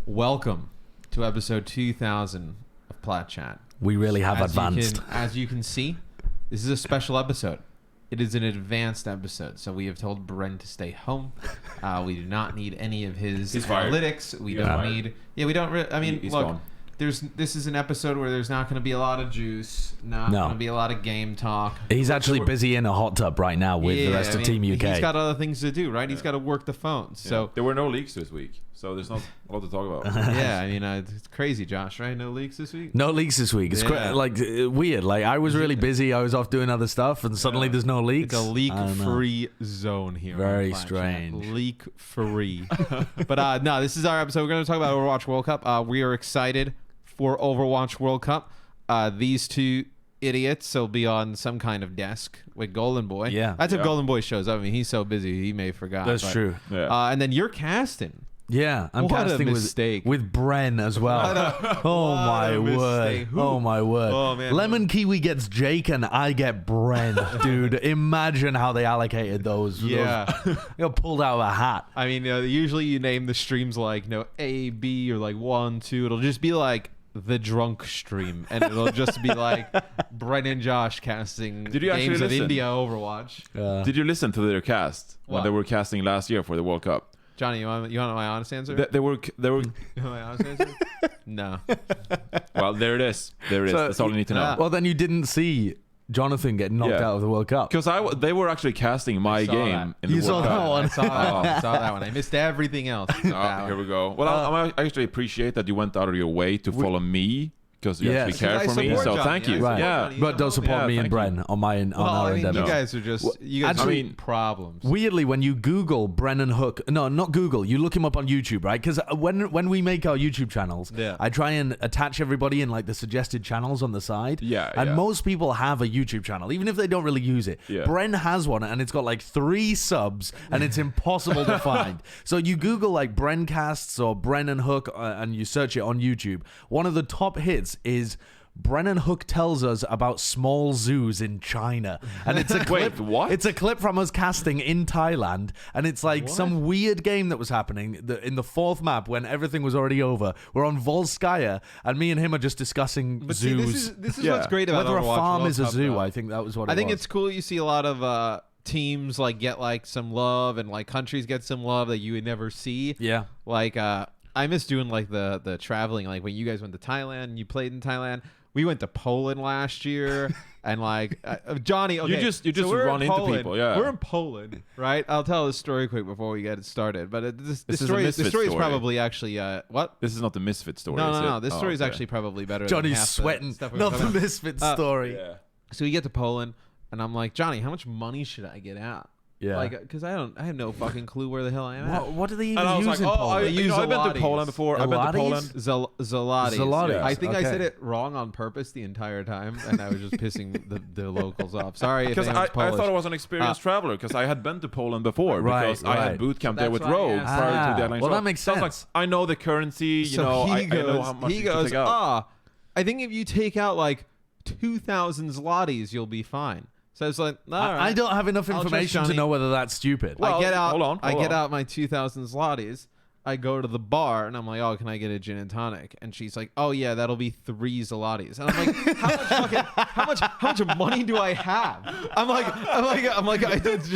Welcome to episode 2000 of Plat Chat. We really have advanced. As you can see, this is a special episode. It is an advanced episode, so we have told Bren to stay home. We do not need any of his analytics. We don't need. Yeah, we don't. I mean, look. Gone. This is an episode where there's not going to be a lot of juice, not going to be a lot of game talk. He's actually busy in a hot tub right now with the rest of Team UK. He's got other things to do, right? He's got to work the phones. So there were no leaks this week, so there's not a lot to talk about. Yeah, I mean, it's crazy, Josh, right? No leaks this week? No leaks this week. It's weird. Like, I was really busy. I was off doing other stuff, and suddenly there's no leaks. It's a leak-free zone here. Very strange. Leak-free. But no, this is our episode. We're going to talk about Overwatch World Cup. We are excited for Overwatch World Cup. These two idiots will be on some kind of desk with Golden Boy. Yeah. That's if Golden Boy shows up. I mean, he's so busy, he may have forgot. That's true. Yeah. And then you're casting. Yeah, I'm casting with Bren as well. Oh my word! Oh my word! Oh, man. Lemon Kiwi gets Jake and I get Bren, dude. Imagine how they allocated those. Yeah, got pulled out of a hat. I mean, usually you name the streams like A, B, or like 1, 2. It'll just be like the drunk stream, and it'll just be like Bren and Josh casting games of India Overwatch. Did you listen to their cast when they were casting last year for the World Cup? Johnny, you want my honest answer? They were. You want my honest answer? No. Well, there it is. There it is. That's all you need to know. Well, then you didn't see Jonathan get knocked out of the World Cup because they were actually casting my game in the World Cup. I saw that one. I missed everything else. Here we go. Well, I actually appreciate that you went out of your way to follow me. Because you actually care for me, so thank you. Right. Yeah, but don't support me and Bren on our endeavor. You guys are just problems. Weirdly, when you Google Brennon Hook, no, not Google, you look him up on YouTube, right? Because when we make our YouTube channels, I try and attach everybody in like the suggested channels on the side. And most people have a YouTube channel, even if they don't really use it. Bren has one, and it's got like 3 subs, and it's impossible to find. So you Google like Brencasts or Brennon Hook, and you search it on YouTube. One of the top hits is Brennan Hook tells us about small zoos in China, and it's a clip. Wait, what? It's a clip from us casting in Thailand, and it's like some weird game that was happening in the 4th map when everything was already over. We're on Volskaya, and me and him are just discussing zoos. See, this is what's great about whether Overwatch a farm World is a Cup, zoo. though. I think that was what. I think it's cool. You see a lot of teams like get like some love, and like countries get some love that you would never see. Yeah, like I miss doing like the traveling, like when you guys went to Thailand and you played in Thailand. We went to Poland last year, and like Johnny. Okay, you just so run into people. Yeah, we're in Poland, right? I'll tell this story quick before we get it started. But this story is probably actually what? This is not the Misfit story. No. This story is actually probably better. Johnny's than sweating. Not the Misfit story. Yeah. So we get to Poland, and I'm like, Johnny, how much money should I get out? Yeah, like because I have no fucking clue where the hell I am at. What do they even use in Poland? I've been to Poland before. I've been to Poland. Zlotys. Yeah. I think I said it wrong on purpose the entire time, and I was just pissing the locals off. Sorry, because I thought I was an experienced traveler because I had been to Poland before because I had boot camp there with Rogue prior to the Airline. Well, that makes sense. So I was like, I know the currency. I know how much you can take out. I think if you take out like 2,000 zlotys, you'll be fine. So it's like, I don't have enough information to know whether that's stupid. Well, I get out my 2,000 zlotys. I go to the bar and I'm like, oh, can I get a gin and tonic? And she's like, oh yeah, that'll be 3 zlotys. And I'm like, how much money do I have? I'm like,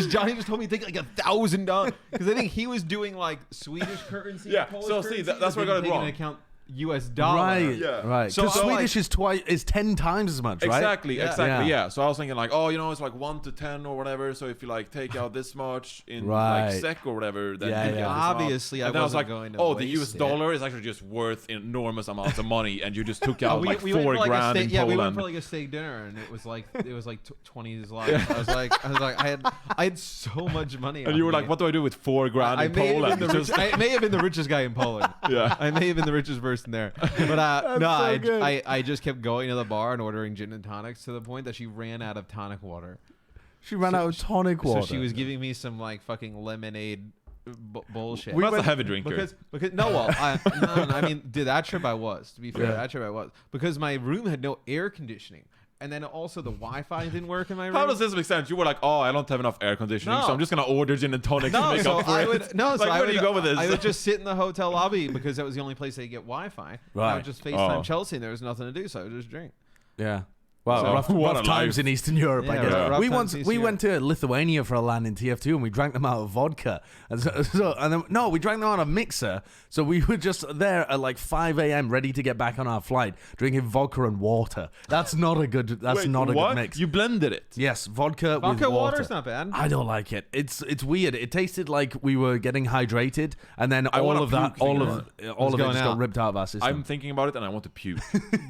Johnny just told me to take like $1,000 because I think he was doing like Swedish currency. Yeah. So see, that's where I got it wrong. Account US dollar. Right. Yeah. Right. So Swedish is 10 times as much, right? Exactly. Yeah. So I was thinking like, oh, it's like 1 to 10 or whatever. So if you like take out this much in like SEK or whatever, then obviously I was like, going to the US dollar is actually just worth enormous amounts of money, and you just took out like $4,000 in Poland. Yeah, we went for like a steak dinner, and it was like 20 zlotys. I was like, I had so much money. And you were like, what do I do with $4,000 in Poland? I may have been the richest guy in Poland. Yeah, I may have been the richest person there, but I just kept going to the bar and ordering gin and tonics to the point that she ran out of tonic water. She ran out of tonic water. So she was giving me some like fucking lemonade bullshit. That's a heavy drinker. Because I mean, that trip I was. To be fair, that trip I was because my room had no air conditioning. And then also the Wi-Fi didn't work in my room. How does this make sense? You were like, oh, I don't have enough air conditioning, so I'm just gonna order gin and tonic to make up for it. Where do you go with this? I would just sit in the hotel lobby because that was the only place they get Wi-Fi. Right. I would just FaceTime Chelsea, and there was nothing to do, so I would just drink. Yeah. Well, rough times in Eastern Europe, I guess. Yeah. We went to Lithuania for a LAN in TF2, and we drank them out of vodka. And then we drank them out of mixer. So we were just there at like 5 a.m. ready to get back on our flight, drinking vodka and water. That's not a good. That's not a good mix. You blended it. Yes, vodka with water. Water's not bad. I don't like it. It's weird. It tasted like we were getting hydrated, and then all of it just got ripped out of our system. I'm thinking about it, and I want to puke.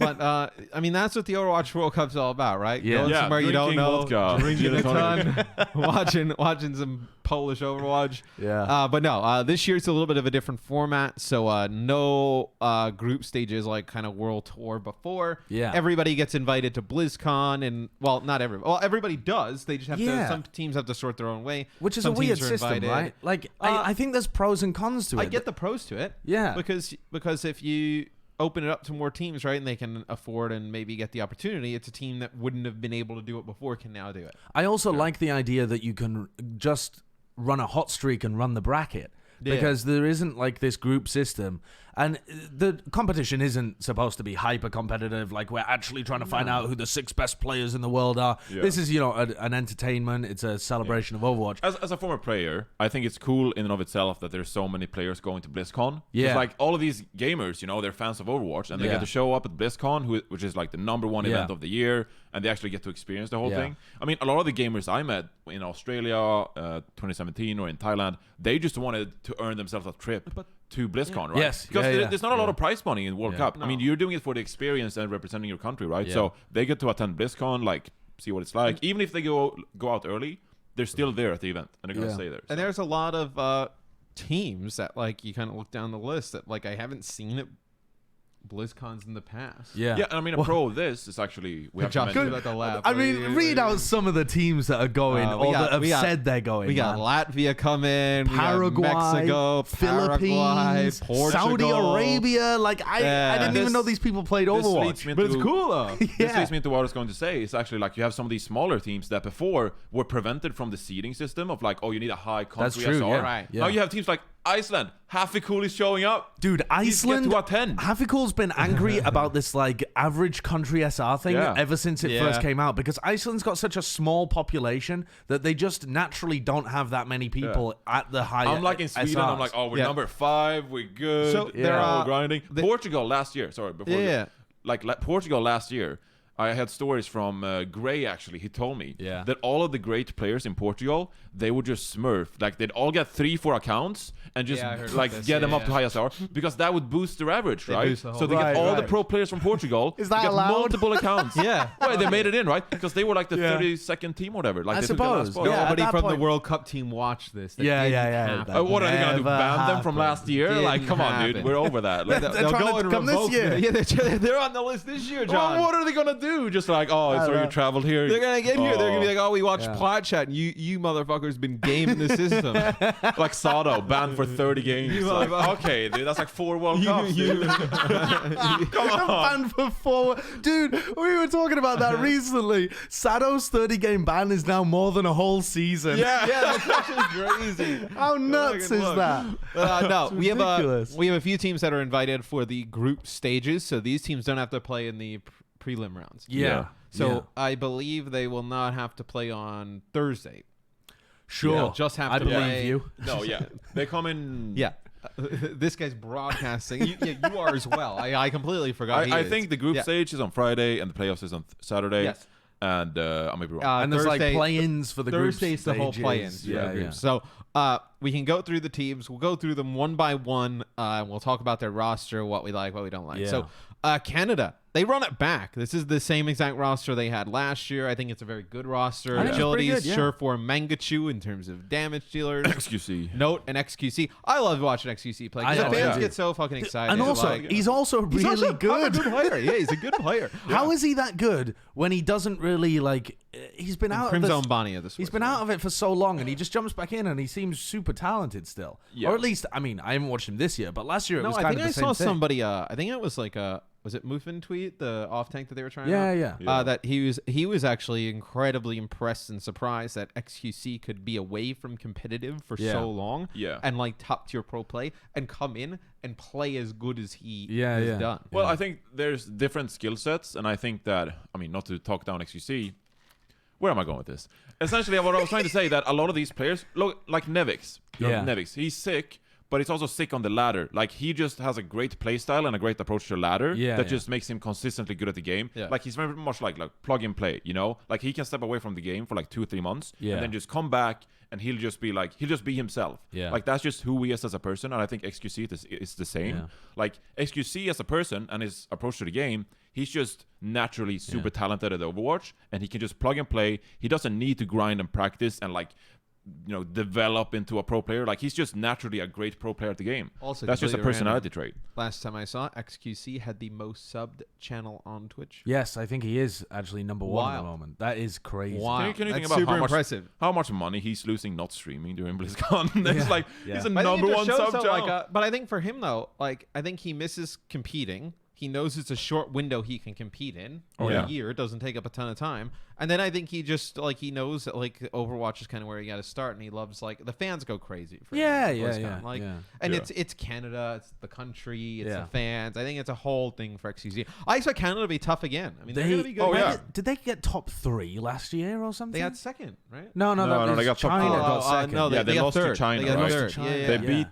But I mean, that's what the Overwatch World Cup's all about, right? Yeah. Going somewhere you don't know, vodka, drinking a ton, watching some Polish Overwatch. Yeah. But no, this year it's a little bit of a different format. So no group stages like kind of World Tour before. Yeah. Everybody gets invited to BlizzCon, and well, not everybody. Well, everybody does. They just have to. Some teams have to sort their own way. Which is some a weird teams are system, invited. right? Like I think there's pros and cons to it. I get the pros to it. Yeah. Because if you open it up to more teams, right, and they can afford and maybe get the opportunity, it's a team that wouldn't have been able to do it before can now do it. I also like the idea that you can just run a hot streak and run the bracket. Because there isn't like this group system, and the competition isn't supposed to be hyper competitive. Like we're actually trying to find out who the 6 best players in the world are. Yeah. This is, an entertainment. It's a celebration of Overwatch. As a former player, I think it's cool in and of itself that there's so many players going to BlizzCon. Yeah, like all of these gamers, they're fans of Overwatch, and they get to show up at BlizzCon, which is like the #1 event of the year, and they actually get to experience the whole thing. I mean, a lot of the gamers I met in Australia, 2017, or in Thailand, they just wanted to earn themselves a trip to BlizzCon, right? Yes. Because there's not a lot of prize money in World Cup. No. I mean, you're doing it for the experience and representing your country, right? Yeah. So they get to attend BlizzCon, like see what it's like. Even if they go out early, they're still there at the event, and they're gonna stay there. So. And there's a lot of teams that like you kind of look down the list that like I haven't seen it BlizzCons in the past. Yeah, and I mean, a pro of this is actually we have to mention about the lab. I mean, read out some of the teams that are going or that have said they're going. We got Latvia coming, Paraguay, Mexico, Philippines, Portugal, Saudi Arabia. Like I didn't even know these people played Overwatch. But it's cool though. This leads me into what I was going to say. It's actually like you have some of these smaller teams that before were prevented from the seeding system of like, oh, you need a high country That's true, SR. yeah. Right. Now you have teams like Iceland. Hafikul is showing up. Dude, Iceland. Get to attend. Hafikul's been angry about this like average country SR thing ever since it first came out, because Iceland's got such a small population that they just naturally don't have that many people at the high. I'm like in Sweden. SRs. I'm like, oh, we're number 5. We're good. So we're grinding. Portugal last year. Sorry, before like Portugal last year. I had stories from Gray, actually. He told me that all of the great players in Portugal, they would just smurf. Like, they'd all get 3-4 accounts and just get them up to high SR, because that would boost their average, right? So they get all the pro players from Portugal. Is that get allowed? multiple accounts. Right, they made it in, right? Because they were like the 32nd team or whatever. Like, I they suppose. took the last spot. Nobody from point, the World Cup team watched this. What are they going to do? Ban them from last year? Like, come on, dude. We're over that. Like, they're trying to come this year. Yeah, they're on the list this year, John. well, what are they going to do? Just like, oh, so you traveled here. They're gonna get here. They're gonna be like, "Oh, we watched Plat chat, and you motherfuckers been gaming the system." Like Sado, banned for 30 games. Like, okay, dude, that's like 4 World Cups. Come on, banned for 4. Dude, we were talking about that recently. Sado's 30-game ban is now more than a whole season. Yeah, that's actually crazy. How nuts is that? No, we have ridiculous. a few teams that are invited for the group stages, so these teams don't have to play in the prelim rounds. Yeah. So I believe they will not have to play on Thursday. Sure. They'll just have I to believe play. you. No, they come in. Yeah. This guy's broadcasting. You are as well. I completely forgot. I think the group stage is on Friday and the playoffs is on Saturday. Yes. And I may be wrong. And there's like play-ins for the group Thursday's the whole play-ins. Yeah. So we can go through the teams. We'll go through them one by one. We'll talk about their roster, what we like, what we don't like. Yeah. So Canada, they run it back. This is the same exact roster they had last year. I think it's a very good roster. Agility is sure for Mangachu in terms of damage dealers. XQC. Note and XQC. I love watching XQC play. The fans get so fucking excited. And also, he's also really good. He's a good player. Yeah, he's a good player. How is he that good when he doesn't really like? He's been out Crimson of Bonnie of the He's been out of it for so long, and he just jumps back in, and he seems super talented still. Yeah. Or at least, I mean, I haven't watched him this year, but last year it was kind of the same thing. I think I saw somebody. I think it was like a was it Muffin tweet, the off tank that they were trying out? That he was actually incredibly impressed and surprised that XQC could be away from competitive for so long and like top tier pro play and come in and play as good as he has done. Well, I think there's different skill sets, and I think that, I mean, not to talk down XQC, where am I going with this? Essentially, what I was trying to say that a lot of these players, look, like Nevix. Nevix, he's sick, but he's also sick on the ladder. Like, he just has a great play style and a great approach to ladder that just makes him consistently good at the game. Like, he's very much like plug and play, you know? Like, he can step away from the game for like 2-3 months and then just come back and he'll just be himself. Like, that's just who he is as a person, and I think XQC is the same. Like, XQC as a person and his approach to the game, he's just naturally super talented at Overwatch, and he can just plug and play. He doesn't need to grind and practice and like, you know, develop into a pro player. Like, he's just naturally a great pro player at the game. Also, that's just a personality trait. Last time I saw, XQC had the most subbed channel on Twitch. Yes, I think he is actually number one at the moment. That is crazy. Wow. Can you think about how much money he's losing not streaming during BlizzCon? It's like he's a number one sub channel. But I think for him though, like, I think he misses competing. He knows it's a short window he can compete in. A year. It doesn't take up a ton of time. And then I think he just, like, he knows that, like, Overwatch is kind of where he got to start, and he loves, like, the fans go crazy for him. Like, and it's Canada, it's the country, it's the fans. I think it's a whole thing for XQC. I expect Canada to be tough again. I mean, they're going to be good. Did they get top 3 last year or something? They got second, right? No, they got China got second. No, they lost to China, right? They beat,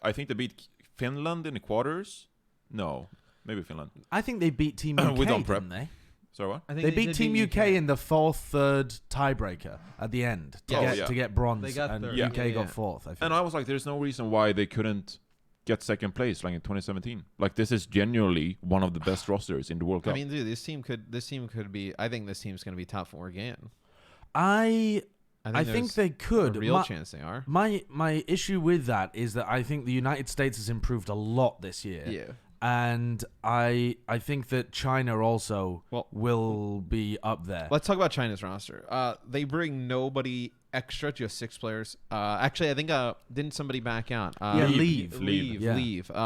I think they beat Finland in the quarters. No. Maybe Finland. I think they beat Team UK, didn't they? Sorry, what? They beat Team UK in the 4th/3 tiebreaker at the end to get bronze. They got third. UK got 4th, I think. And I was like, there's no reason why they couldn't get second place like in 2017. Like, this is genuinely one of the best rosters in the World Cup. I mean, dude, this team could be. I think this team's going to be top 4 again. I think they could. A real chance they are. My issue with that is that I think the United States has improved a lot this year. Yeah. And I think that China also will be up there. Let's talk about China's roster. They bring nobody extra, just 6 players. Actually, I think didn't somebody back out? Leave.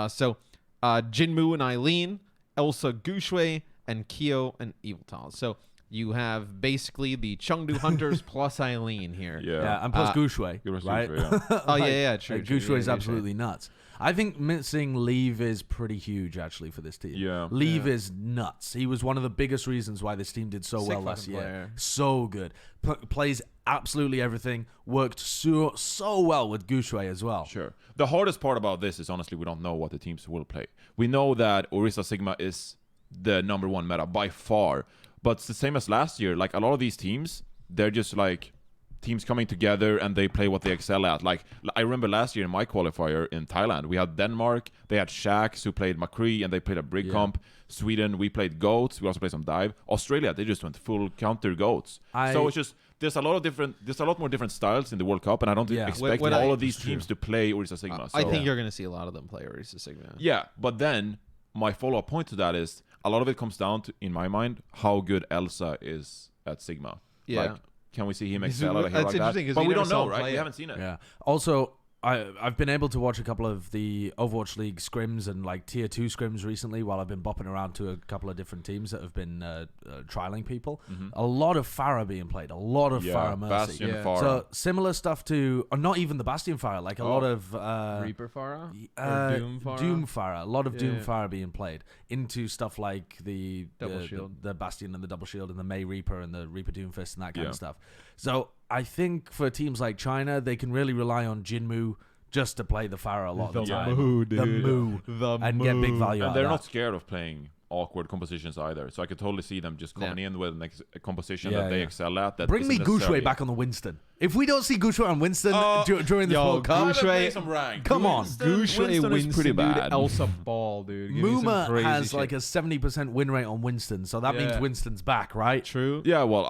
So Jinmu and Eileen, Elsa Gushui, and Kyo and Eviltal. So you have basically the Chengdu Hunters plus Eileen here. Yeah, and plus Gushui, right? Oh, yeah, true. Gushui is absolutely nuts. I think missing Leave is pretty huge, actually, for this team. Yeah. Leave is nuts. He was one of the biggest reasons why this team did so well last year. Player. So good. Plays absolutely everything. Worked so well with Gushui as well. Sure. The hardest part about this is, honestly, we don't know what the teams will play. We know that Orisa Sigma is the number 1 meta by far. But it's the same as last year. Like, a lot of these teams, they're just like teams coming together and they play what they excel at. Like, I remember last year in my qualifier in Thailand, we had Denmark, they had Shax who played McCree and they played a Brig comp. Sweden, we played Goats, we also played some Dive. Australia, they just went full counter Goats. So it's just, there's a lot more different styles in the World Cup, and I don't expect all of these teams to play Orisa Sigma. I think you're going to see a lot of them play Orisa Sigma. Yeah, but then my follow-up point to that is, a lot of it comes down to, in my mind, how good Elsa is at Sigma. Yeah. Like, can we see him excel at a hero like that? But we don't know, right? We haven't seen it. Yeah. Also, I've been able to watch a couple of the Overwatch League scrims and like tier 2 scrims recently while I've been bopping around to a couple of different teams that have been trialing people. Mm-hmm. A lot of Pharah being played, a lot of Pharah Mercy. Bastion Pharah. So similar stuff to, or not even the Bastion Pharah, like a lot of Reaper Pharah? Doom Pharah? Doom Pharah. A lot of Doom Pharah being played into stuff like the Bastion and the Double Shield and the May Reaper and the Reaper Doomfist and that kind of stuff. So I think for teams like China, they can really rely on Jinmu just to play the Pharah a lot of the time. And get big value out of that. And they're not scared of playing awkward compositions either. So I could totally see them just coming in with a composition that they excel at. That bring me Gushui back on the Winston. If we don't see Gushui on Winston during the World Cup, come on. Gushui is pretty bad. Elsa Ball, dude. Muma has like a 70% win rate on Winston, so that means Winston's back, right? True. Yeah, well,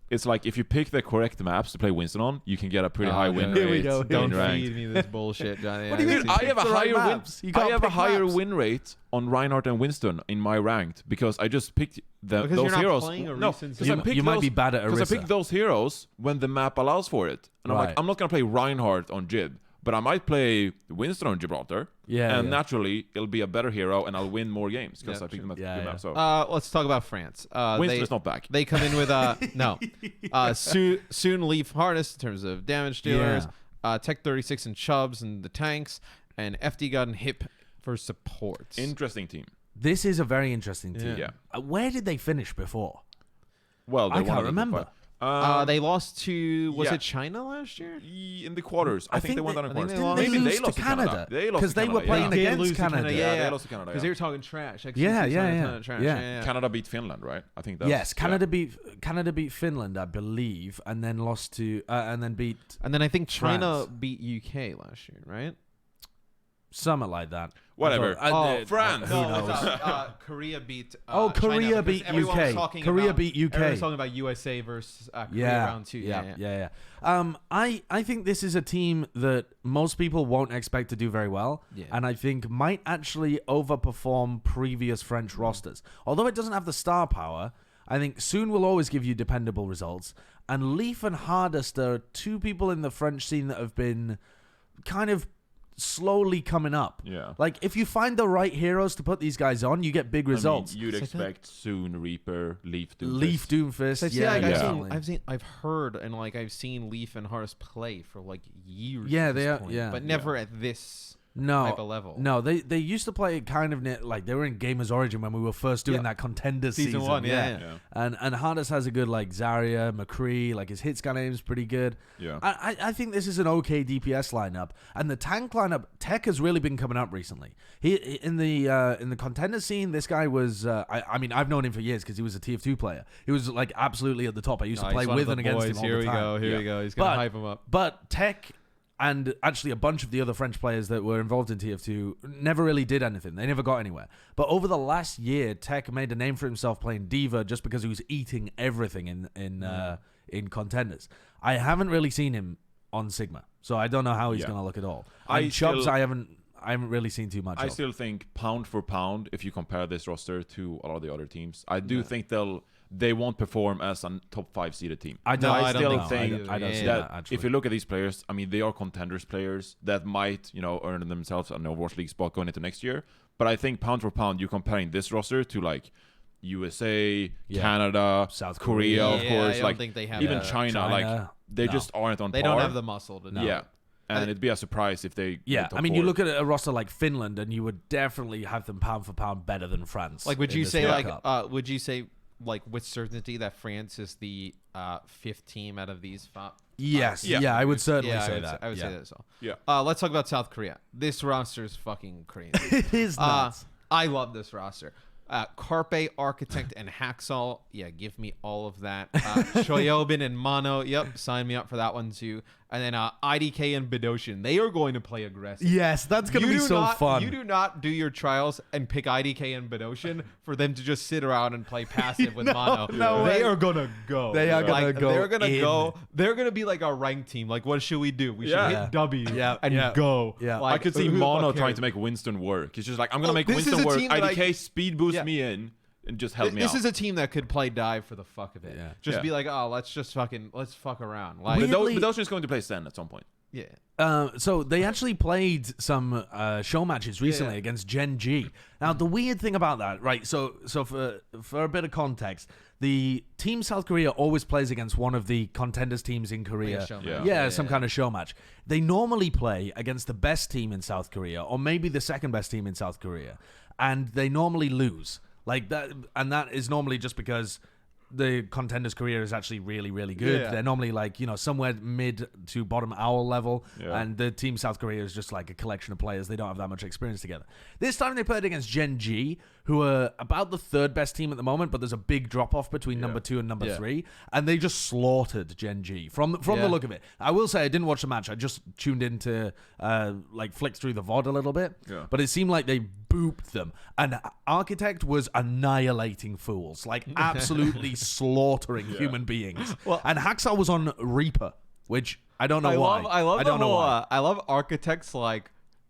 it's like if you pick the correct maps to play Winston on, you can get a pretty high win rate. Here we go. Don't feed me this bullshit, Johnny. What do you mean? I have a higher win rate on Reinhardt and Winston in my ranked because I just picked those heroes. You might be bad at Orisa. Because I picked those heroes when the map allows for it. And I'm like, I'm not going to play Reinhardt on Jib. But I might play Winston on Gibraltar, and yeah. naturally it'll be a better hero, and I'll win more games because I picked them at the good map. So let's talk about France. Winston's not back. They come in with no. Soon Leaf Hardest in terms of damage dealers. Tech 36 and Chubbs and the tanks, and FD God and Hip for supports. Interesting team. This is a very interesting team. Yeah. Where did they finish before? Well, I can't remember. They lost to it China last year in the quarters. I think they went down in quarters. Maybe they lost to Canada because they were playing against Canada. They lost to Canada. Because they were talking trash. Yeah. Canada beat Finland, right? I think that. Yes, Canada beat Finland, I believe, and then lost to and then I think China beat UK last year, right? Something like that. Whatever. France. Who knows? Korea beat. Korea beat UK. Korea beat UK. Everyone's talking about USA versus Korea round 2. Yeah. I think this is a team that most people won't expect to do very well, and I think might actually overperform previous French rosters. Although it doesn't have the star power, I think Soon will always give you dependable results. And Leaf and Hardest are two people in the French scene that have been kind of slowly coming up. Yeah. Like, if you find the right heroes to put these guys on, you get big results. I mean, you'd expect Soon, Reaper, Leaf, Doomfist. I've heard and I've seen Leaf and Hardest play for years. Yeah, they are. But never at this type of level. No, they used to play kind of they were in Gamers Origin when we were first doing that Contenders season 1. And Hardest has a good Zarya, McCree, his hit scan aim is pretty good. Yeah. I think this is an okay DPS lineup, and the tank lineup Tech has really been coming up recently. He in the Contender scene, this guy was I mean I've known him for years because he was a TF2 player. He was absolutely at the top. I used to play with and against him all the time. Here we go. He's gonna hype him up. But Tech and actually a bunch of the other French players that were involved in TF2 never really did anything. They never got anywhere. But over the last year, Tech made a name for himself playing Diva just because he was eating everything in Contenders. I haven't really seen him on Sigma, so I don't know how he's going to look at all. Chubbs, I haven't really seen too much. I still think pound for pound, if you compare this roster to a lot of the other teams, I do think they won't perform as a top 5 seeded team. I don't think that if you look at these players, I mean, they are Contenders players that might, earn themselves an Overwatch League spot going into next year. But I think pound for pound, you're comparing this roster to USA, Canada, South Korea, of course. I don't think they have even China. They just aren't on par. They don't have the muscle to do it. Yeah. And it'd be a surprise if they. Yeah, I mean, you look at a roster like Finland, and you would definitely have them pound for pound better than France. Would you say with certainty that France is the 5th team out of these 5? Yes. I would certainly say that. I would say that as well. Yeah. Let's talk about South Korea. This roster is fucking crazy. It is nuts. I love this roster. Carpe, Architect, and Hacksaw. Yeah, give me all of that. Shoyobin and Mono. Yep, sign me up for that one too. And then IDK and Bedosian. They are going to play aggressive. Yes, that's going to be so fun. You do not do your trials and pick IDK and Bedosian for them to just sit around and play passive with Mono. No they are going to go. They are going to go. They're going to go. They're going to be like our ranked team. What should we do? We should hit W and go. Yeah. I could see Mono trying to make Winston work. He's just I'm going to make Winston work. IDK speed boost me in. And just help me out. This is a team that could play dive for the fuck of it. Just be let's fuck around. Bedosian is going to play Sen at some point. Yeah. So they actually played some show matches recently against Gen G. Now the weird thing about that, right? So for a bit of context, the team South Korea always plays against one of the Contenders teams in Korea. Some kind of show match. They normally play against the best team in South Korea, or maybe the second best team in South Korea, and they normally lose. That, and that is normally just because the Contenders' career is actually really, really good. They're normally somewhere mid to bottom owl level, and the team South Korea is just a collection of players. They don't have that much experience together. This time they played against Gen G, who are about the 3rd best team at the moment, but there's a big drop off between number 2 and number 3, and they just slaughtered Gen G from the look of it. I will say I didn't watch the match. I just tuned in to flick through the VOD a little bit, but it seemed like they booped them, and Architect was annihilating fools, absolutely slaughtering human beings. And Hacksaw was on Reaper, which I don't know why. I love Architects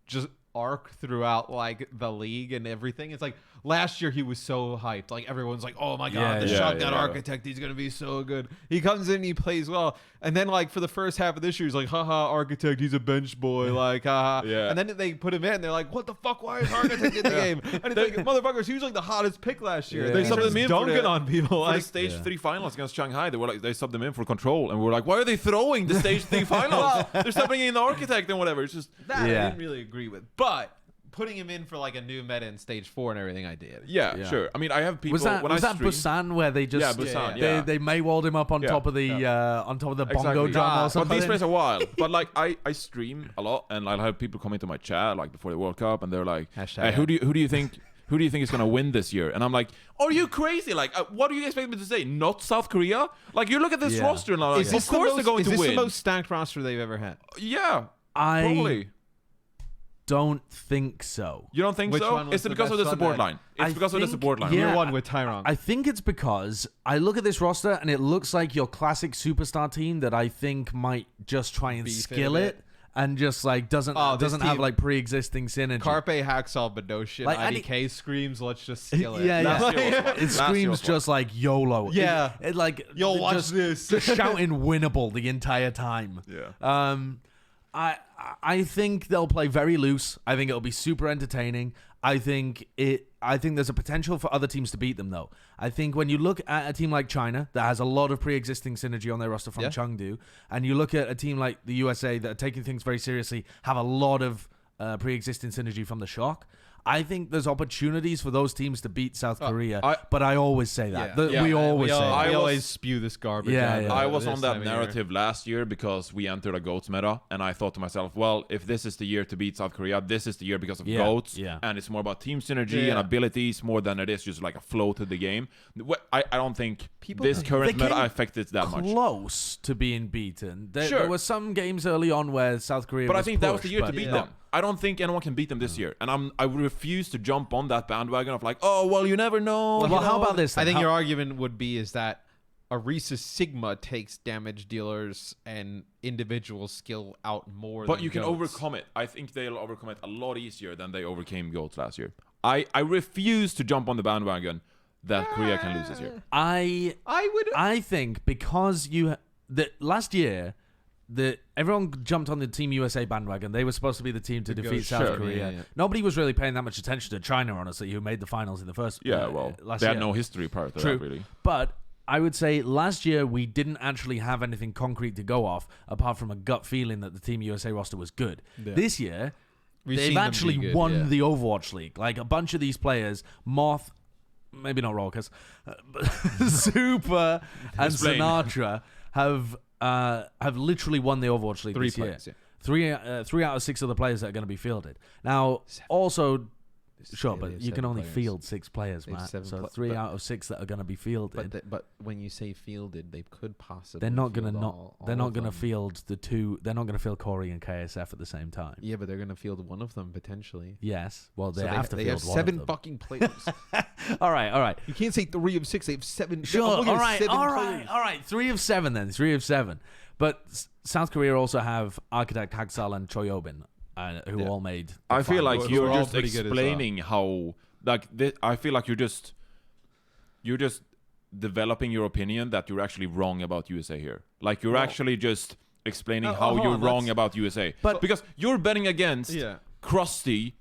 just arc throughout like the league and everything. It's like last year he was so hyped. Like everyone's like, oh my god, the shotgun architect, he's gonna be so good. He comes in, he plays well, and then like for the first half of this year, he's like, haha, architect, he's a bench boy, like haha. And then they put him in, they're like, what the fuck? Why is architect in the game? And it's like, motherfuckers, he was like the hottest pick last year. They subbed him in dunking on people. For the stage 3 finals against Shanghai, they were like, they subbed him in for control, and we were like, why are they throwing the stage 3 finals? They're subbing in the architect and whatever. It's just that I didn't really agree with, but putting him in for like a new meta in stage 4 and everything, I did. Yeah, sure. I mean, I have people. Was that Busan where they just they Maywalled him up on top of the bongo drum or something? But these plays a while. But like I stream a lot, and I'll have people come into my chat like before the World Cup, and they're like, who do you think? Who do you think is gonna win this year? And I'm like, are you crazy? Like, what do you expect me to say? Not South Korea? Like, you look at this roster and I'm like, of course they're going to win. Is this the most stacked roster they've ever had? Yeah, probably. Don't think so. You don't think so? Is it because of the support line? It's because of the support line. Year one with Tyrone. I think it's because I look at this roster and it looks like your classic superstar team that I think might just try and skill it. And just like doesn't have like pre-existing synergy. Carpe Hacksaw Benotion like, IDK screams, let's just skill it. It screams just like YOLO. Yeah. It like yo, watch this. Just shouting winnable the entire time. Yeah. I think they'll play very loose. I think it'll be super entertaining. I think there's a potential for other teams to beat them, though. I think when you look at a team like China that has a lot of pre-existing synergy on their roster from Chengdu, and you look at a team like the USA that are taking things very seriously, have a lot of pre-existing synergy from the Shock, I think there's opportunities for those teams to beat South Korea, but I always say that. We always spew this garbage out. I was on that narrative last year because we entered a GOATS meta, and I thought to myself, well, if this is the year to beat South Korea, this is the year because of GOATS, and it's more about team synergy and abilities more than it is just like a flow to the game. I don't think this current meta affected that much. Close to being beaten. There were some games early on where South Korea but was I think pushed, that was the year to beat them. I don't think anyone can beat them this year, and I refuse to jump on that bandwagon of like, oh well, you never know. Well, how about this? I think your argument would be is that Orisa Sigma takes damage dealers and individual skill out more. But you can overcome it. I think they'll overcome it a lot easier than they overcame GOATS last year. I refuse to jump on the bandwagon that Korea can lose this year. I think because last year. Everyone jumped on the Team USA bandwagon. They were supposed to be the team to defeat South Korea. Yeah. Nobody was really paying that much attention to China, honestly, who made the finals in the first. Last they had no history prior to that, really. But I would say last year we didn't actually have anything concrete to go off apart from a gut feeling that the Team USA roster was good. Yeah. This year, they've actually won the Overwatch League. Like a bunch of these players, Moth, maybe not Rolkers, but Super and Sinatra have literally won the Overwatch League this year. Three out of 6 of the players that are going to be fielded. Now, also, sure, but you can only field 6 players, Matt. So 3 out of 6 that are going to be fielded. But when you say fielded, they could possibly. They're not going to field the 2. They're not going to field Corey and KSF at the same time. Yeah, but they're going to field one of them potentially. Yes. Well, they have to field one of them. They have 7 fucking players. All right. You can't say 3 of 6. They have 7. Sure. All right. 3 of 7 then. 3 of 7. But South Korea also have Architect Haksal and Choi Yobin, who all made. I feel like you're just explaining how I feel like you're just developing your opinion that you're actually wrong about USA here. Like you're actually just explaining how you're wrong about USA. But because you're betting against Krusty.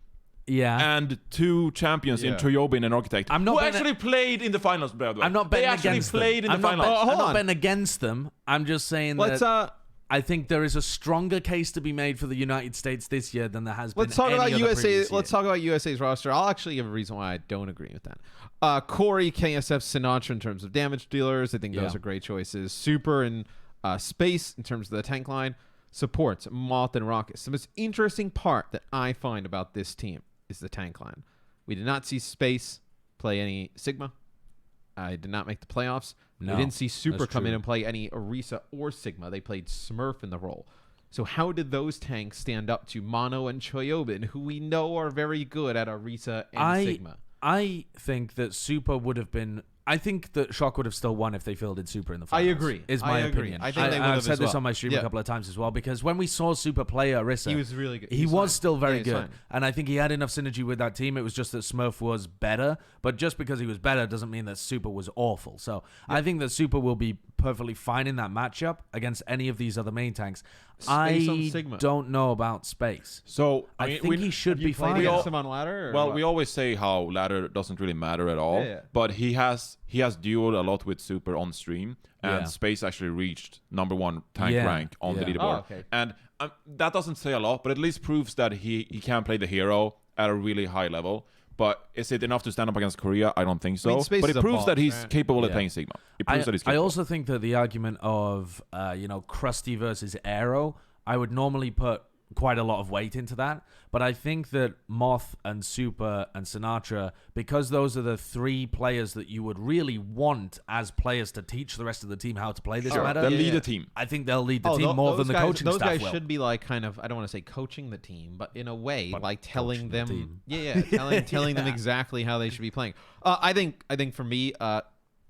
Yeah, and 2 champions in Toyobin and Architect who actually played in the finals, by the way. I'm not betting against them. Played in the finals. I'm not betting against them. I'm just saying that I think there is a stronger case to be made for the United States this year than there has been. Let's talk about USA. Let's talk about USA's roster. I'll actually give a reason why I don't agree with that. Corey, KSF, Sinatra in terms of damage dealers. I think those are great choices. Super and Space in terms of the tank line. Supports, Moth and Rockets. The most interesting part that I find about this team is the tank line. We did not see Space play any Sigma. I did not make the playoffs. No, we didn't see Super come in and play any Orisa or Sigma. They played Smurf in the role. So how did those tanks stand up to Mono and Choyobin, who we know are very good at Orisa and Sigma? I think that Super would have been I think that Shock would have still won if they fielded Super in the finals. I agree. Is my opinion. I think they would have. I've said this on my stream a couple of times as well, because when we saw Super play Orisa, he was really good. He was still very good, and I think he had enough synergy with that team. It was just that Smurf was better, but just because he was better doesn't mean that Super was awful. So I think that Super will be perfectly fine in that matchup against any of these other main tanks. I don't know about Space. So I think he should be fine. Against him on ladder? Well, we always say how ladder doesn't really matter at all, but he has dueled a lot with Super on stream, and Space actually reached #1 tank rank on the leaderboard. And that doesn't say a lot, but at least proves that he can play the hero at a really high level. But is it enough to stand up against Korea? I don't think so. But it proves that he's capable of playing Sigma. It proves that he's capable. I also think that the argument of Krusty versus Aero, I would normally put quite a lot of weight into that. But I think that Moth and Super and Sinatra, because those are the three players that you would really want as players to teach the rest of the team how to play this meta. They'll lead the team. I think they'll lead the team more than the coaching staff will. Those guys should be like kind of, I don't want to say coaching the team, but in a way, like telling them, telling them exactly how they should be playing. I think for me,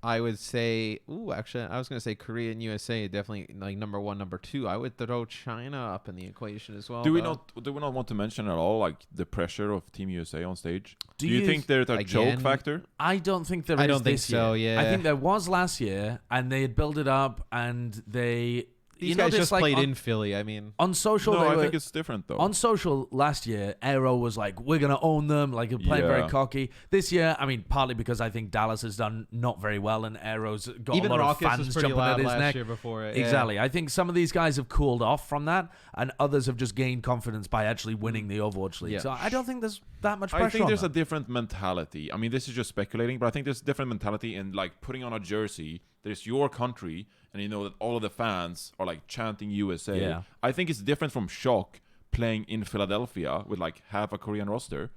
I would say, actually, I was going to say Korea and USA definitely like #1, #2. I would throw China up in the equation as well. Do we not want to mention at all like the pressure of Team USA on stage? Do you think there's a choke factor? I don't think there is. I don't think so. Yeah, I think there was last year, and they had built it up, and they. These guys just played in Philly. I mean, on social, I think it's different though. On social last year, Aero was like, "We're gonna own them," like playing very cocky. This year, I mean, partly because I think Dallas has done not very well, and Aero's got even a lot Rockets of fans jumping at his neck. Year before it. Exactly. I think some of these guys have cooled off from that, and others have just gained confidence by actually winning the Overwatch League. So I don't think there's that much pressure. I think there's a different mentality. I mean, this is just speculating, but I think there's a different mentality in like putting on a jersey. There's your country, and you know that all of the fans are like chanting USA. Yeah. I think it's different from Shock playing in Philadelphia with like half a Korean roster.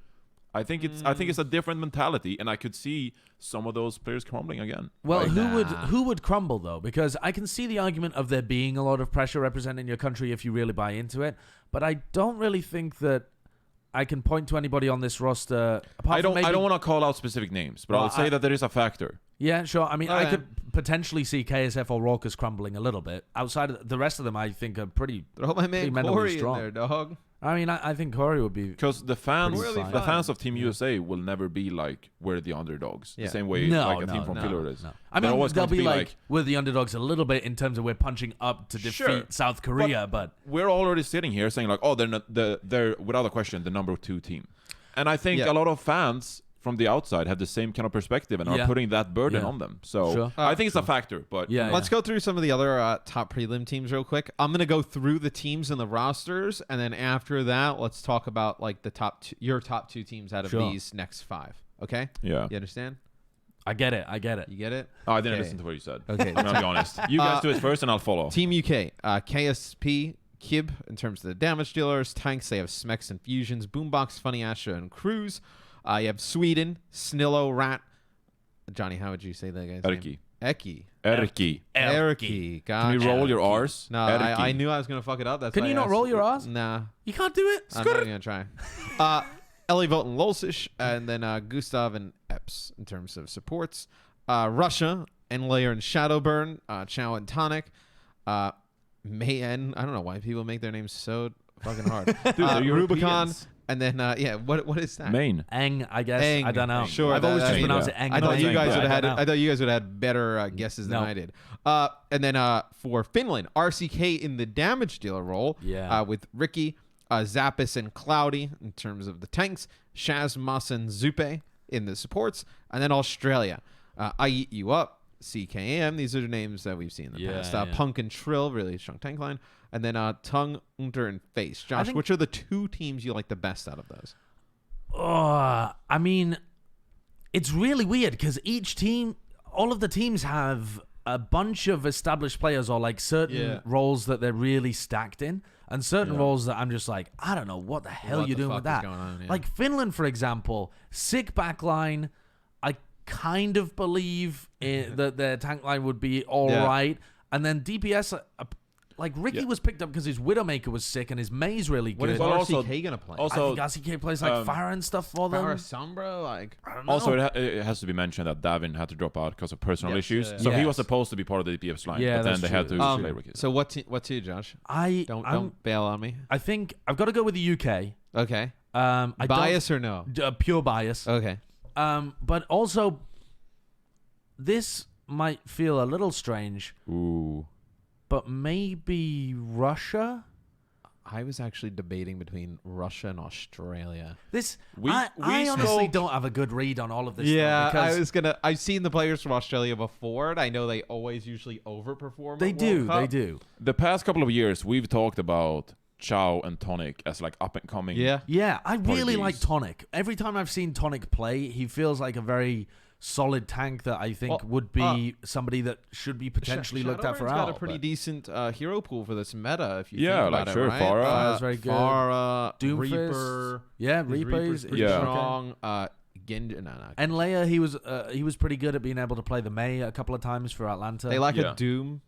I think it's a different mentality, and I could see some of those players crumbling again. Well, who would crumble though? Because I can see the argument of there being a lot of pressure representing your country if you really buy into it, but I don't really think that I can point to anybody on this roster. I don't want to call out specific names, but I'll say that there is a factor. Yeah, sure. I mean, I could potentially see KSF or Raucus crumbling a little bit. Outside of the rest of them, I think are pretty. Throw my man Corey in there, dog. I mean, I think Corey would be because the fans of Team USA will never be like we're the underdogs the same way like a team from Philly is. No. I mean, they'll be like we're the underdogs a little bit in terms of we're punching up to defeat South Korea, but we're already sitting here saying like, oh, they're not they're without a question the #2 team, and I think a lot of fans from the outside have the same kind of perspective and are putting that burden on them. So I think it's a factor. But let's go through some of the other top prelim teams real quick. I'm gonna go through the teams and the rosters, and then after that, let's talk about like the your top 2 teams out of these next 5. Okay? Yeah. You understand? I get it. You get it? Oh, I didn't listen to what you said. Okay. I'm gonna be honest. You guys do it first, and I'll follow. Team UK, KSP. Kib, in terms of the damage dealers. Tanks, they have Smex and Fusions. Boombox, Funny Asher, and Cruz. You have Sweden, Snillo, Rat. Johnny, how would you say that guy's name? Erki. Can you roll your R's? No, I knew I was going to fuck it up. That's Can you not roll your R's? Nah. You can't do it? I'm not going to try. Ellie Vogt and Lolsish, and then Gustav and Epps in terms of supports. Russia, Enlayer and Shadowburn, Chow and Tonic. Mayen, I don't know why people make their names so fucking hard. Dude, Rubicon. And then, what is that? Maine. Eng, I guess. Eng. I don't know. Sure. I've always just pronounced it Eng. I thought you guys would have had better guesses than I did. And then for Finland, RCK in the damage dealer role with Ricky, Zappis, and Cloudy in terms of the tanks, Shaz, Mas, and Zupe in the supports, and then Australia. I Eat You Up, CKM. These are the names that we've seen in the past. Punk and Trill, really strong tank line. And then Tongue, Unter, and Face. Josh, which are the 2 teams you like the best out of those? I mean, it's really weird because each team, all of the teams have a bunch of established players or like certain roles that they're really stacked in, and certain roles that I'm just like, I don't know what the hell you're doing with that. Like Finland, for example, sick backline. I kind of believe that their tank line would be all right. And then DPS, like Ricky was picked up because his Widowmaker was sick and his May's really good. What is RCK gonna play? Also, I think RCK plays like Fire and stuff for them. Fire Sombra, like I don't know. Also, it has to be mentioned that Davin had to drop out because of personal issues. So he was supposed to be part of the DPF line, but then they had to play Ricky. So what to, Josh? Don't bail on me. I think I've got to go with the UK. Okay. Bias or no? Pure bias. Okay. But also, this might feel a little strange. Ooh. But maybe Russia? I was actually debating between Russia and Australia. I honestly don't have a good read on all of this. Yeah, I've seen the players from Australia before, and I know they always usually overperform. They do. The past couple of years, we've talked about Chow and Tonic as like up and coming. Yeah. I really like Tonic. Every time I've seen Tonic play, he feels like a very solid tank that I think would be somebody that should be potentially looked at for got a pretty decent hero pool for this meta. If you think about it, right? Pharah is very good. Pharah, Doomfist. Reaper. Yeah, Reaper's pretty strong. Genji, and Leia, he was pretty good at being able to play the Mei a couple of times for Atlanta. They like a Doom.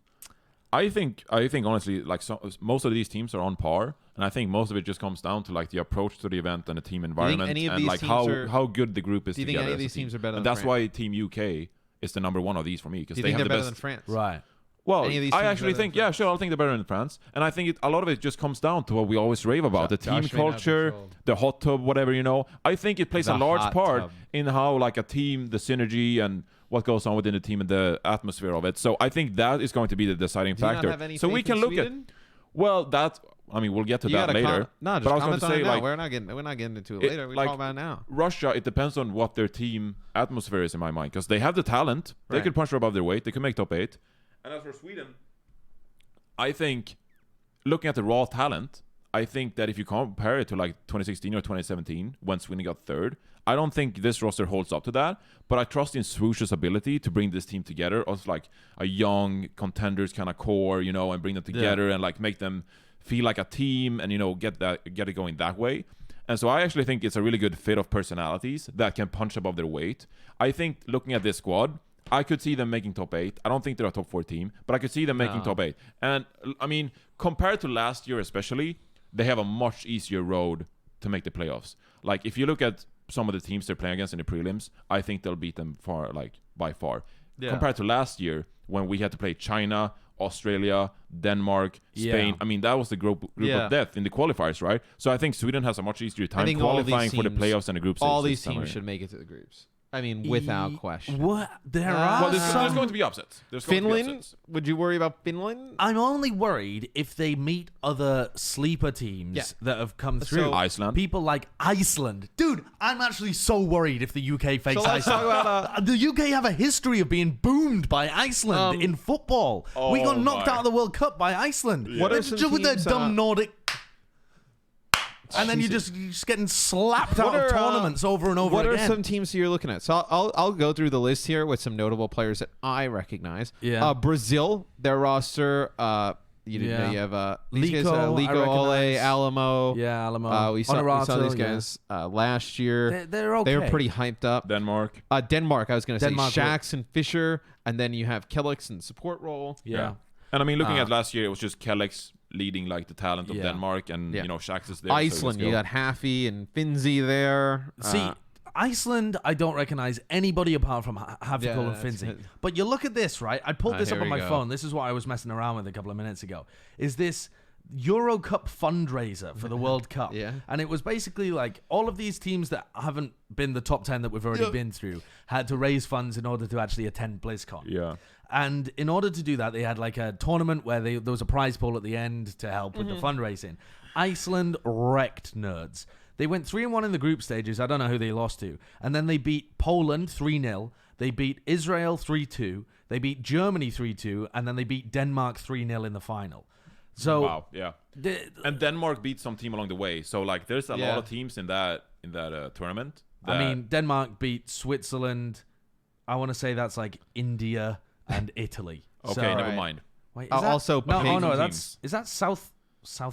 I think honestly, like most of these teams are on par, and I think most of it just comes down to like the approach to the event and the team environment, and like how good the group is together. Do you think any of these teams are better? And that's why Team UK is the number one of these for me, because they have the better best. than France, right? Well, I actually think, I think they're better than France, and I think a lot of it just comes down to what we always rave about: the team culture, the hot tub, whatever, you know. I think it plays a large part in how like a team, the synergy, and what goes on within the team and the atmosphere of it. So I think that is going to be the deciding factor. So we can look at. Well, we'll get to that later. But I was going to say, like, we're not getting into it later. We talk about it now. Russia, it depends on what their team atmosphere is in my mind, because they have the talent. They could punch above their weight. They could make top 8. And as for Sweden, I think, looking at the raw talent, I think that if you compare it to like 2016 or 2017, when Sweden got 3rd, I don't think this roster holds up to that. But I trust in Swoosh's ability to bring this team together as like a young contenders kind of core, you know, and bring them together and like make them feel like a team, and you know, get it going that way. And so I actually think it's a really good fit of personalities that can punch above their weight. I think looking at this squad, I could see them making top 8. I don't think they're a top 4 team, but I could see them making top 8. And I mean, compared to last year especially, they have a much easier road to make the playoffs. Like if you look at some of the teams they're playing against in the prelims, I think they'll beat them by far. Yeah. Compared to last year when we had to play China, Australia, Denmark, Spain. I mean, that was the group of death in the qualifiers, right? So I think Sweden has a much easier time qualifying for the playoffs and the group stages. All these teams should make it to the groups. I mean, without question. What? Well, there's going to be upsets. Finland? Would you worry about Finland? I'm only worried if they meet other sleeper teams that have come through. So, Iceland. People like Iceland. Dude, I'm actually so worried if the UK face Iceland. Talk about, the UK have a history of being boomed by Iceland in football. We got knocked out of the World Cup by Iceland. Yeah. What are some just with their teams, dumb Nordic... And then you're just getting slapped out of tournaments over and over again. What are some teams you're looking at? So I'll go through the list here with some notable players that I recognize. Yeah. Brazil, their roster. You have these guys, Lico, Ole, Alamo. Yeah, Alamo. We saw these guys last year. They're okay. They were pretty hyped up. Denmark. Denmark. I was going to say Shax and Fischer, and then you have Kellix in support role. Yeah. And I mean, looking at last year, it was just Kellix leading like the talent of Denmark, and you know, Shax is there. Iceland, you got Haffy and Finzi there. See, Iceland, I don't recognize anybody apart from Hafikul and Finzi. But you look at this, right? I pulled this up on my phone. This is what I was messing around with a couple of minutes ago. Is this Euro Cup fundraiser for the World Cup? Yeah. And it was basically like all of these teams that haven't been the top 10 that we've already been through had to raise funds in order to actually attend BlizzCon. Yeah. And in order to do that, they had like a tournament where there was a prize pool at the end to help with the fundraising. Iceland wrecked nerds. They went 3-1 in the group stages. I don't know who they lost to. And then they beat Poland 3-0. They beat Israel 3-2. They beat Germany 3-2. And then they beat Denmark 3-0 in the final. So wow, yeah. And Denmark beat some team along the way. So like there's a lot of teams in that tournament. I mean, Denmark beat Switzerland. I want to say that's like India and Italy. Okay, never mind. Wait, is also is that South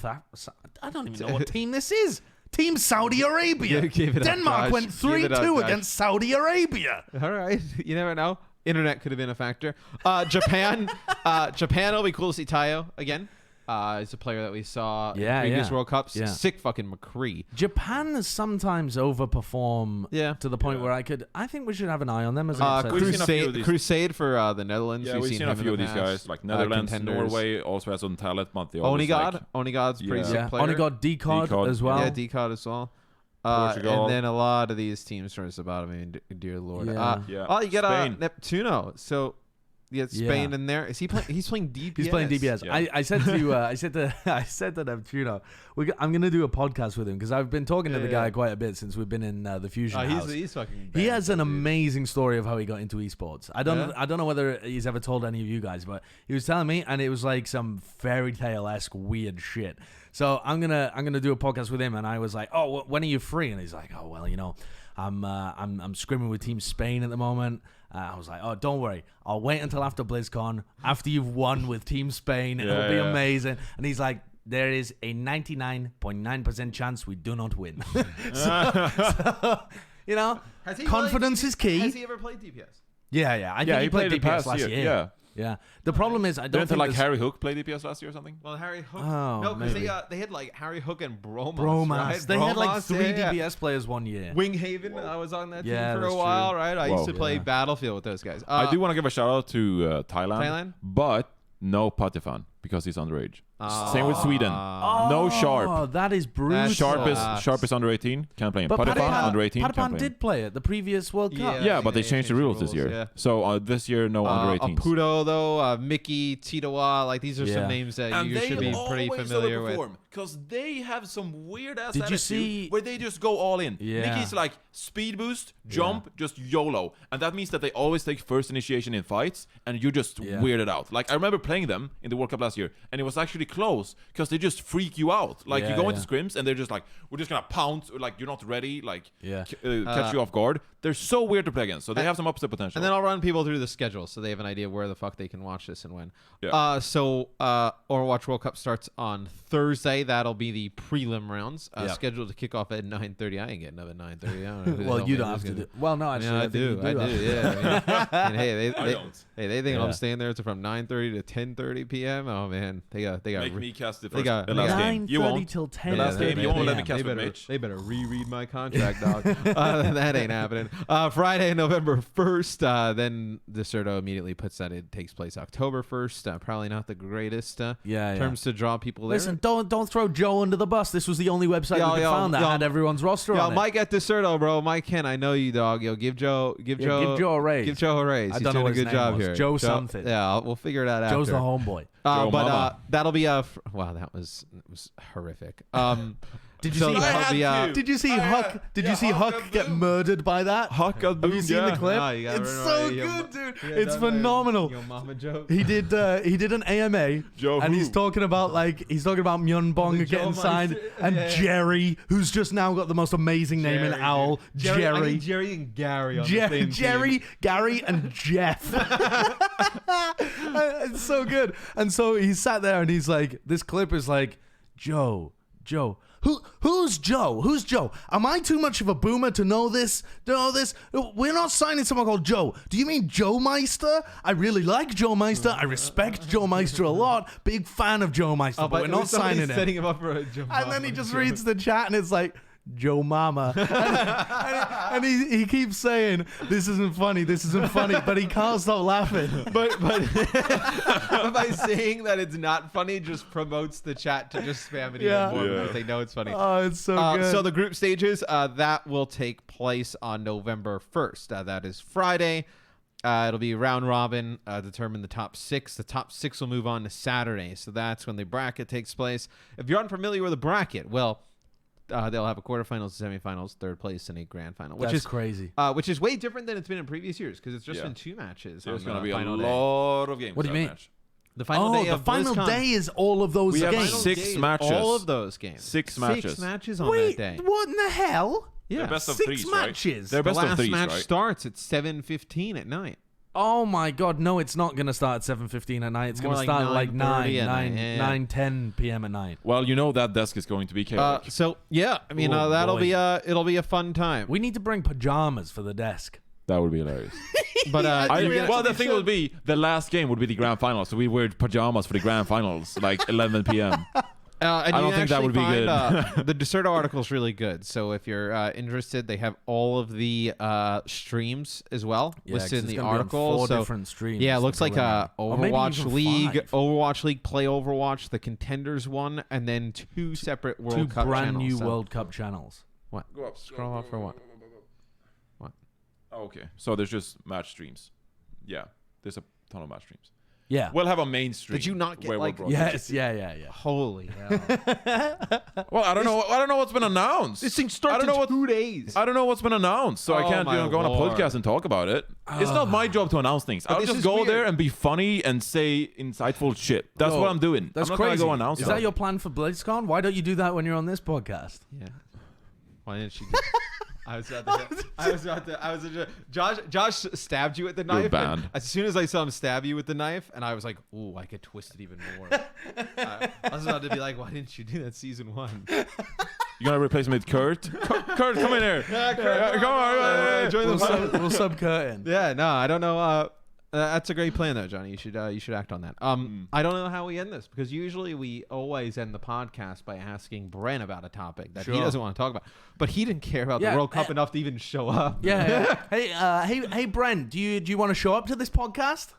Africa? I don't even know what team this is. Team Saudi Arabia. Denmark went 3-2 against Saudi Arabia. All right, you never know. Internet could have been a factor. Japan will be cool to see Tayo again. is a player that we saw in previous World Cups. Sick fucking McCree. Japan sometimes overperform to the point where I think we should have an eye on them as Crusade for the Netherlands. Yeah, we've seen a few of these guys, like Netherlands, Norway also has some talent, but they always Onigod's pretty sick player. Onigod, Decod as well. Yeah, Decod as well. And then a lot of these teams from about, I mean, dear Lord. Oh, you get Neptuno. So Spain in there. Is he playing? He's playing DPS. He's playing DPS. Yeah. I said to Neptuno, I'm gonna do a podcast with him because I've been talking to the guy quite a bit since we've been in the Fusion House. He's fucking. He has an amazing story of how he got into esports. I don't know whether he's ever told any of you guys, but he was telling me, and it was like some fairy tale-esque weird shit. So I'm gonna do a podcast with him, and I was like, oh, when are you free? And he's like, oh, well, I'm scrimming with Team Spain at the moment. I was like, oh, don't worry. I'll wait until after BlizzCon, after you've won with Team Spain. It'll be amazing. And he's like, there is a 99.9% chance we do not win. so, confidence is key. Has he ever played DPS? Yeah. I think he played DPS last year. Yeah. The problem is, I don't think like Harry Hook play DPS last year or something. Well, Harry Hook. No, because they had like Harry Hook and Bromas. Right? They had like 3 DPS players one year. Winghaven. I was on that team for a while, right? I used to play Battlefield with those guys. I do want to give a shout out to Thailand, but no Patifan because he's underage. Same with Sweden. No Sharp. Oh, that is brutal. Sharp is under 18. Can't play him. But Patifan under 18. Patifan did play at the previous World Cup. Yeah, but they changed the rules this year. Yeah. So this year, no under 18s. Apudo, though. Mickey, Titawa. Like, these are some names that you should be pretty familiar with. Because they have some weird-ass Did you see where they just go all in. Yeah. Mickey's like speed boost, jump, just YOLO. And that means that they always take first initiation in fights, and you just weird it out. Like, I remember playing them in the World Cup last year, and it was actually close, because they just freak you out. Like, you go into scrims, and they're just like, we're just going to pounce, like, you're not ready, like, catch you off guard. They're so weird to play against, so they have some upset potential. And then I'll run people through the schedule, so they have an idea where the fuck they can watch this and when. Yeah. Overwatch World Cup starts on Thursday. That'll be the prelim rounds, scheduled to kick off at 9:30. I ain't getting up at 9:30. Well, you don't have to do. Well, no, actually, I do. Yeah. Hey, I don't. Hey, they think I'm staying there from 9:30 to 10:30 p.m. Oh man, they got. Make me cast the last game. You won't. 9:30 till 10. The last game, you won't let me cast with Mitch. They better reread my contract, dog. That ain't happening. Friday, November 1st. Then Deserto immediately puts that it takes place October 1st. Probably not the greatest terms to draw people there. Listen, don't throw Joe under the bus. This was the only website we found that had everyone's roster on it. Mike at Deserto, bro. Mike Ken, I know you, dog. Give Joe a raise. Give Joe a raise. I don't know a good job here. Joe something. Yeah, we'll figure it out after. Joe's the homeboy. But that'll be wow, that was horrific. Did you see Huck get murdered by that? Huck got boomed. Have you seen the clip? It's so good, dude. It's phenomenal. Your mama joke. He did an AMA, and he's talking about Myunbong getting signed, and Jerry, who's just now got the most amazing name in Owl. Jerry and Gary on the same Jerry, team. Gary, and Jeff. It's so good. And so he sat there, and he's like, this clip is like, Joe. Who's Joe? Who's Joe? Am I too much of a boomer to know this? We're not signing someone called Joe. Do you mean Joe Meister? I really like Joe Meister. I respect Joe Meister a lot. Big fan of Joe Meister, but we're not signing him. Setting him up for a Joe and then he just reads the chat, and it's like, Joe Mama. and he keeps saying, this isn't funny, but he can't stop laughing. But by saying that it's not funny just promotes the chat to just spam it even more because they know it's funny. Oh, it's so good. So the group stages, that will take place on November 1st. That is Friday. It'll be round robin, determine the top 6. The top 6 will move on to Saturday. So that's when the bracket takes place. If you're unfamiliar with the bracket, well, they'll have a quarterfinals, semifinals, third place, and a grand final, which is crazy. Which is way different than it's been in previous years because it's just been 2 matches. There's going to be a lot of games. What do you mean? Match. The final day the final day is all of those games. We have 6 matches. All of those games. 6 matches. 6 matches on that day. What in the hell? Yeah, they're best of 6 threes, matches. Right? They're best the last of threes, match right? starts at 7:15 at night. Oh my God! No, it's not going to start at 7:15 at night. It's going to start at like 9:10 p.m. at night. Well, you know that desk is going to be chaotic. So yeah, I mean it'll be a fun time. We need to bring pajamas for the desk. That would be hilarious. But the thing would be the last game would be the grand final, so we wear pajamas for the grand finals, like 11 p.m. I don't think that would be good. The Deserto article is really good. So if you're interested, they have all of the streams as well listed in the article. Four different streams. Yeah, it looks like Overwatch League, Play Overwatch, the Contenders one, and then two separate World Cup channels. Two brand new World Cup channels. What? Go up. Scroll up for what? What? Oh, okay. So there's just match streams. Yeah, there's a ton of match streams. Yeah, we'll have a main stream. Did you not get Yes, yeah. Holy hell! Well, I don't know what's been announced. This thing starts in 2 days. I don't know what's been announced, so I can't go on a podcast and talk about it. It's not my job to announce things. I'll just go there and be funny and say insightful shit. That's what I'm doing. That's I'm not crazy. Go announce Is that your plan for BlizzCon? Why don't you do that when you're on this podcast? Yeah. Why didn't she? Josh stabbed you with the knife. You're banned. As soon as I saw him stab you with the knife, and I was like, "Ooh, I could twist it even more." I was about to be like, "Why didn't you do that season 1?" You're gonna replace me with Kurt? Kurt, come in here. Yeah, Kurt, come on. Join the we'll sub Kurt in. Yeah, no, I don't know. That's a great plan, though, Johnny. You should act on that. I don't know how we end this because usually we always end the podcast by asking Bren about a topic that he doesn't want to talk about. But he didn't care about the World Cup enough to even show up. Yeah. Hey, Bren, do you want to show up to this podcast?